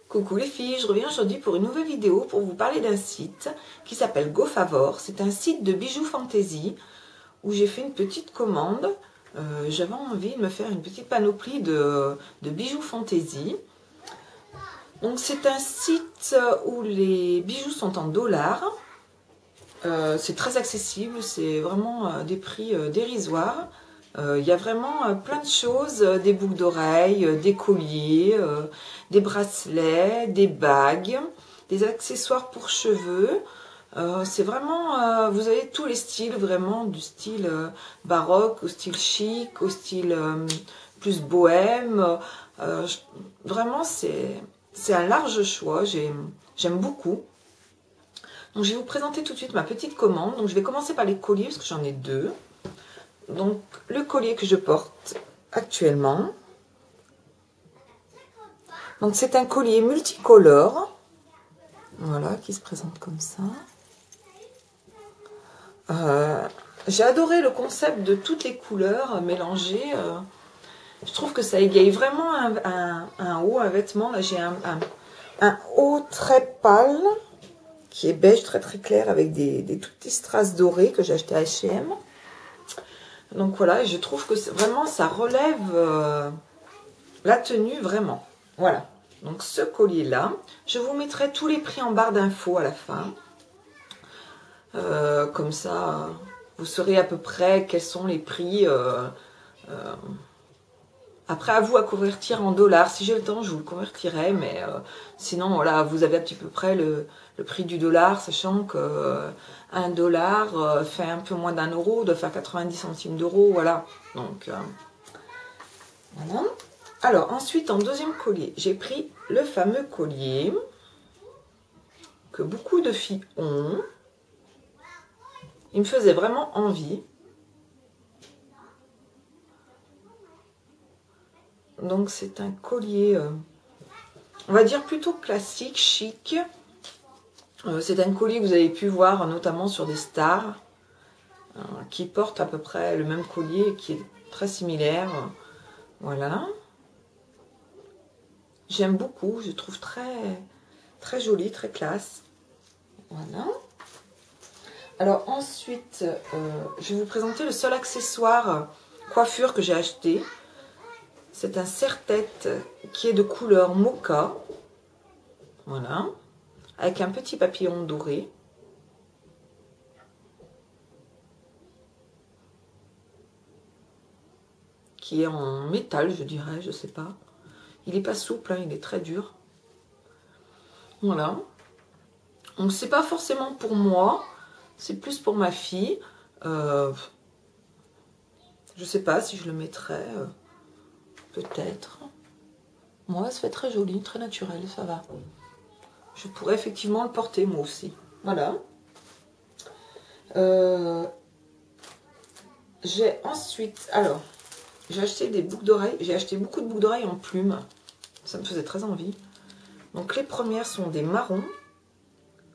Coucou les filles, je reviens aujourd'hui pour une nouvelle vidéo pour vous parler d'un site qui s'appelle GoFavor. C'est un site de bijoux fantasy où j'ai fait une petite commande. J'avais envie de me faire une petite panoplie de bijoux fantasy. Donc c'est un site où les bijoux sont en dollars. C'est très accessible, c'est vraiment des prix dérisoires. Il y a vraiment plein de choses, des boucles d'oreilles, des colliers, des bracelets, des bagues, des accessoires pour cheveux. C'est vraiment, vous avez tous les styles, vraiment du style baroque au style chic, au style plus bohème. Vraiment, c'est un large choix, j'aime beaucoup. Donc je vais vous présenter tout de suite ma petite commande. Donc je vais commencer par les colliers parce que j'en ai deux. Donc le collier que je porte actuellement. Donc c'est un collier multicolore. Voilà, qui se présente comme ça. J'ai adoré le concept de toutes les couleurs mélangées. Je trouve que ça égaye vraiment un haut, un vêtement. Là j'ai un haut très pâle, qui est beige très très clair avec des toutes petites strass dorées que j'ai acheté à H&M. Donc voilà, je trouve que vraiment ça relève la tenue vraiment. Voilà, donc ce collier là, je vous mettrai tous les prix en barre d'infos à la fin. Comme ça, vous saurez à peu près quels sont les prix. Après, à vous à convertir en dollars. Si j'ai le temps, je vous le convertirai. Mais sinon, voilà, vous avez à petit peu près le prix du dollar, sachant que 1 dollar fait un peu moins d'1 euro, doit faire 90 centimes d'euros. Voilà. Donc, voilà. Alors, ensuite, en deuxième collier, j'ai pris le fameux collier que beaucoup de filles ont. Il me faisait vraiment envie. Donc c'est un collier, on va dire plutôt classique, chic. C'est un collier que vous avez pu voir notamment sur des stars qui portent à peu près le même collier, qui est très similaire. Voilà. J'aime beaucoup, je trouve très joli, très classe. Voilà. Alors ensuite, je vais vous présenter le seul accessoire coiffure que j'ai acheté. C'est un serre-tête qui est de couleur mocha. Voilà. Avec un petit papillon doré. Qui est en métal, je dirais, je sais pas. Il n'est pas souple, hein, il est très dur. Voilà. Donc c'est pas forcément pour moi, c'est plus pour ma fille. Je sais pas si je le mettrais, peut-être. Moi, ça fait très joli, très naturel, ça va. Je pourrais effectivement le porter moi aussi. Voilà. J'ai ensuite, alors, j'ai acheté des boucles d'oreilles. J'ai acheté beaucoup de boucles d'oreilles en plumes. Ça me faisait très envie. Donc les premières sont des marrons.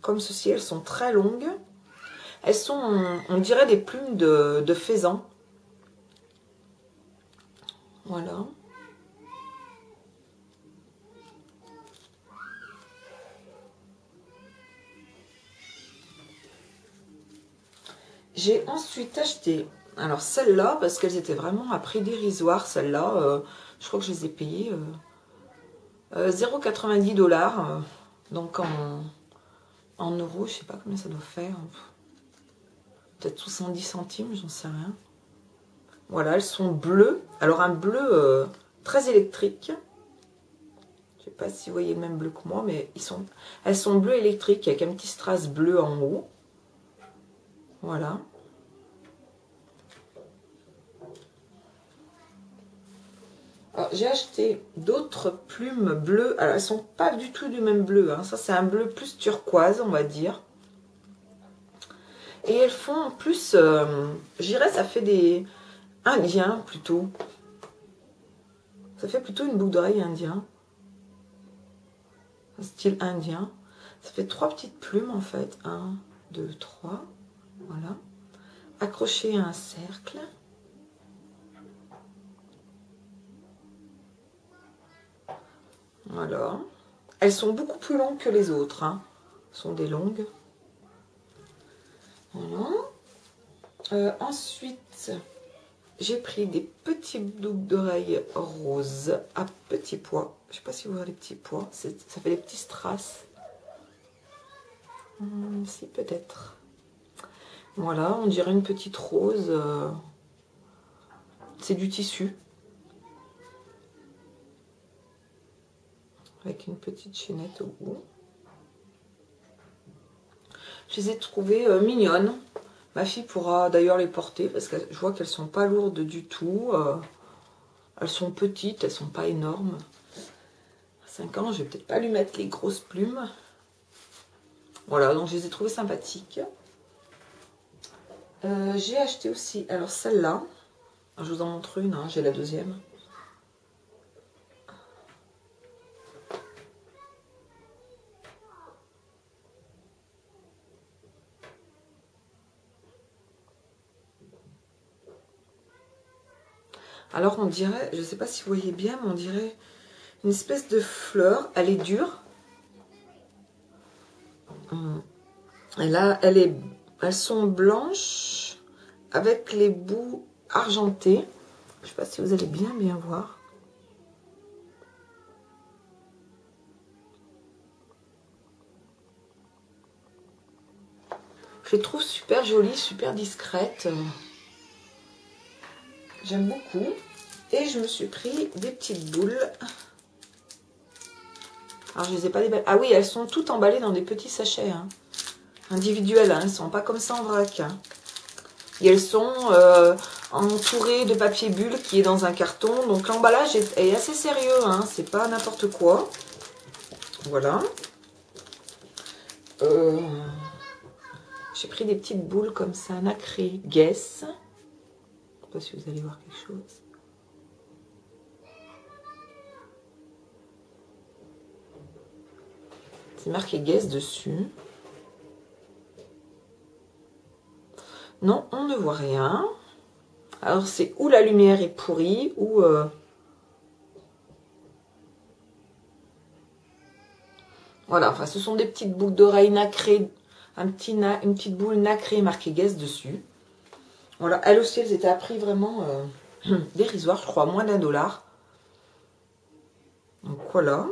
Comme ceci, elles sont très longues. Elles sont, on dirait des plumes de faisan. Voilà. J'ai ensuite acheté, alors celles-là, parce qu'elles étaient vraiment à prix dérisoire, celles-là, je crois que je les ai payées 0,90 $, donc en euros, je sais pas combien ça doit faire, peut-être 70 centimes, j'en sais rien. Voilà, elles sont bleues, alors un bleu très électrique. Je sais pas si vous voyez le même bleu que moi, mais elles sont bleues électriques avec un petit strass bleu en haut. Voilà. J'ai acheté d'autres plumes bleues. Alors, elles sont pas du tout du même bleu. Hein. Ça, c'est un bleu plus turquoise, on va dire. Et elles font plus... je dirais, ça fait des... indiens, plutôt. Ça fait plutôt une boucle d'oreille indien. Un style indien. Ça fait 3 petites plumes, en fait. 1, 2, 3. Voilà. Accrochées à un cercle. Voilà. Elles sont beaucoup plus longues que les autres. Hein. Ce sont des longues. Voilà. Ensuite, j'ai pris des petits boucles d'oreilles roses à petits pois. Je ne sais pas si vous voyez les petits pois. Ça fait des petits strass. Si, peut-être. Voilà, on dirait une petite rose. C'est du tissu. Avec une petite chaînette au bout. Je les ai trouvées mignonnes. Ma fille pourra d'ailleurs les porter parce que je vois qu'elles sont pas lourdes du tout. Elles sont petites, elles sont pas énormes. À 5 ans, je vais peut-être pas lui mettre les grosses plumes. Voilà, donc je les ai trouvées sympathiques. J'ai acheté aussi, alors celle-là, je vous en montre une, hein, j'ai la deuxième. Alors on dirait, je ne sais pas si vous voyez bien, mais on dirait une espèce de fleur. Elle est dure. Et là, elles sont blanches avec les bouts argentés. Je ne sais pas si vous allez bien voir. Je les trouve super jolies, super discrètes. J'aime beaucoup. Et je me suis pris des petites boules. Alors, je les ai pas déballées. Ah oui, elles sont toutes emballées dans des petits sachets. Hein. Individuelles. Hein. Elles ne sont pas comme ça en vrac. Hein. Et elles sont entourées de papier bulle qui est dans un carton. Donc, l'emballage est assez sérieux. Hein. C'est pas n'importe quoi. Voilà. J'ai pris des petites boules comme ça, nacrées, Guess. Je ne sais pas si vous allez voir quelque chose. C'est marqué Guess dessus. Non, on ne voit rien. Alors, c'est ou la lumière est pourrie, ou... Voilà, enfin, ce sont des petites boucles d'oreilles nacrées. Une petite boule nacrée marquée Guess dessus. Voilà, elles aussi, elles étaient à prix vraiment dérisoire, je crois, moins d'1 $. Donc, voilà.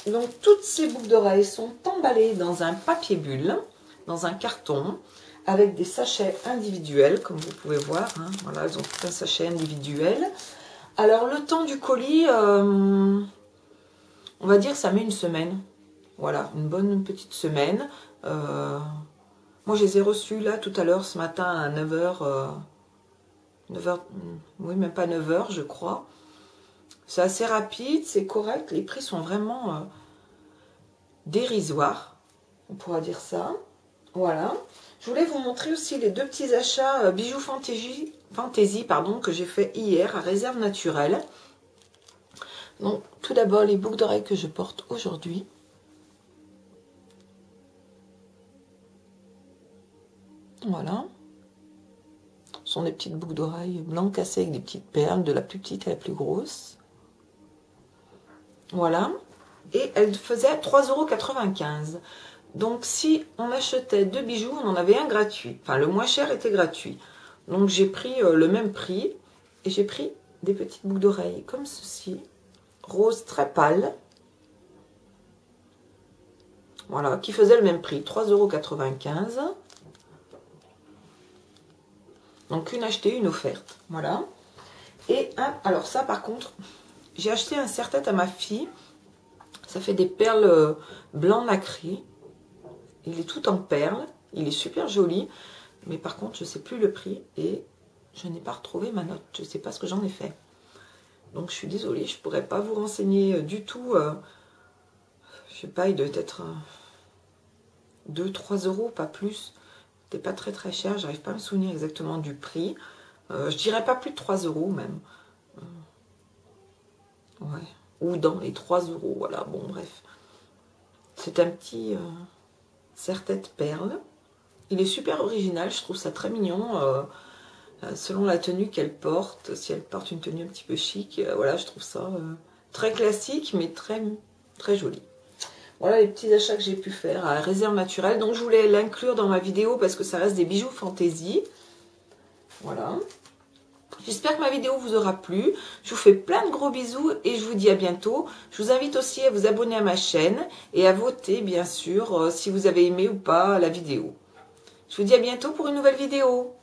Donc, toutes ces boucles d'oreilles sont emballées dans un papier bulle, dans un carton, avec des sachets individuels, comme vous pouvez voir. Hein. Voilà, elles ont tout un sachet individuel. Alors, le temps du colis, on va dire ça met une semaine. Voilà, une bonne petite semaine. Moi, je les ai reçus là tout à l'heure, ce matin à 9 h. 9 h, oui, même pas 9 h, je crois. C'est assez rapide, c'est correct. Les prix sont vraiment dérisoires, on pourra dire ça. Voilà. Je voulais vous montrer aussi les deux petits achats bijoux Fantaisie, pardon, que j'ai fait hier à Réserve Naturelle. Donc, tout d'abord, les boucles d'oreilles que je porte aujourd'hui. Voilà. Ce sont des petites boucles d'oreilles blancs cassées avec des petites perles, de la plus petite à la plus grosse. Voilà. Et elles faisaient 3,95 €. Donc, si on achetait 2 bijoux, on en avait un gratuit. Enfin, le moins cher était gratuit. Donc, j'ai pris le même prix. Et j'ai pris des petites boucles d'oreilles comme ceci. Rose très pâle. Voilà, qui faisaient le même prix. 3,95 €. Donc, une achetée, une offerte. Voilà. Et alors ça, par contre, j'ai acheté un serre-tête à ma fille. Ça fait des perles blanc nacré. Il est tout en perles. Il est super joli. Mais par contre, je ne sais plus le prix. Et je n'ai pas retrouvé ma note. Je ne sais pas ce que j'en ai fait. Donc, je suis désolée. Je ne pourrais pas vous renseigner du tout. Je ne sais pas, il doit être 2-3 €, pas plus. C'était pas très très cher. J'arrive pas à me souvenir exactement du prix. Je dirais pas plus de 3 € même. Ouais. Ou dans les 3 €. Voilà, bon, bref. C'est un petit serre-tête perle. Il est super original, je trouve ça très mignon. selon la tenue qu'elle porte. Si elle porte une tenue un petit peu chic, voilà, je trouve ça très classique, mais très joli. Voilà les petits achats que j'ai pu faire à Réserve Naturelle. Donc je voulais l'inclure dans ma vidéo parce que ça reste des bijoux fantaisie. Voilà. J'espère que ma vidéo vous aura plu. Je vous fais plein de gros bisous et je vous dis à bientôt. Je vous invite aussi à vous abonner à ma chaîne et à voter bien sûr si vous avez aimé ou pas la vidéo. Je vous dis à bientôt pour une nouvelle vidéo.